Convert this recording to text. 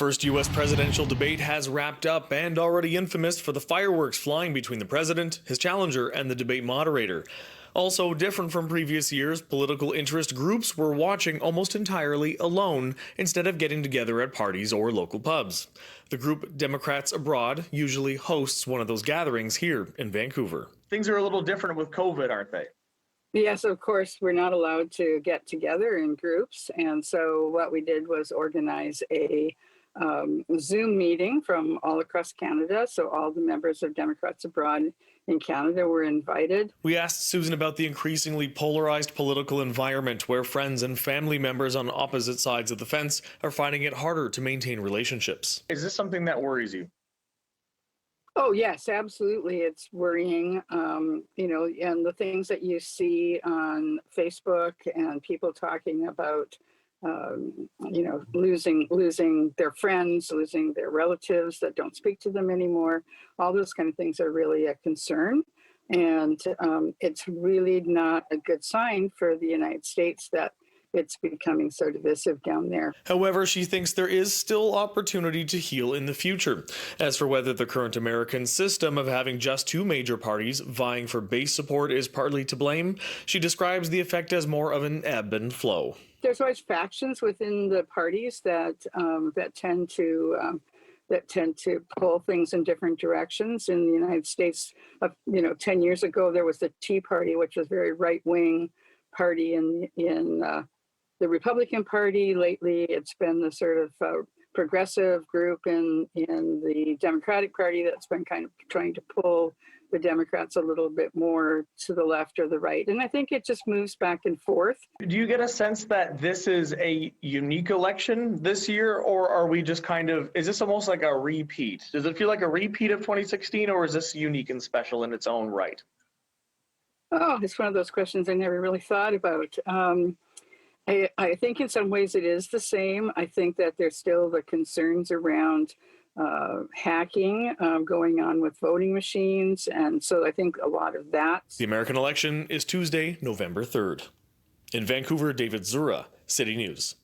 first U.S. presidential debate has wrapped up, and already infamous for the fireworks flying between the president, his challenger, and the debate moderator. Also different from previous years, political interest groups were watching almost entirely alone instead of getting together at parties or local pubs. The group Democrats Abroad usually hosts one of those gatherings here in Vancouver. Things are a little different with COVID, aren't they? Yes, of course, we're not allowed to get together in groups. And so what we did was organize a Zoom meeting from all across Canada. So all the members of Democrats Abroad in Canada were invited. We asked Susan about the increasingly polarized political environment where friends and family members on opposite sides of the fence are finding it harder to maintain relationships. Is this something that worries you? Oh, yes, absolutely. It's worrying, and the things that you see on Facebook and people talking about, losing their friends, losing their relatives that don't speak to them anymore. All those kind of things are really a concern. And it's really not a good sign for the United States that it's becoming so divisive down there. However, she thinks there is still opportunity to heal in the future. As for whether the current American system of having just two major parties vying for base support is partly to blame, she describes the effect as more of an ebb and flow. There's always factions within the parties that tend to pull things in different directions. In the United States, 10 years ago, there was the Tea Party, which was a very right-wing party in the Republican Party. Lately, it's been the sort of progressive group in the Democratic Party that's been kind of trying to pull the Democrats a little bit more to the left or the right. And I think it just moves back and forth. Do you get a sense that this is a unique election this year, or are we just is this almost like a repeat? Does it feel like a repeat of 2016, or is this unique and special in its own right? Oh, it's one of those questions I never really thought about. I think in some ways it is the same. I think that there's still the concerns around hacking going on with voting machines. And so I think a lot of that. The American election is Tuesday, November 3rd. In Vancouver, David Zura, City News.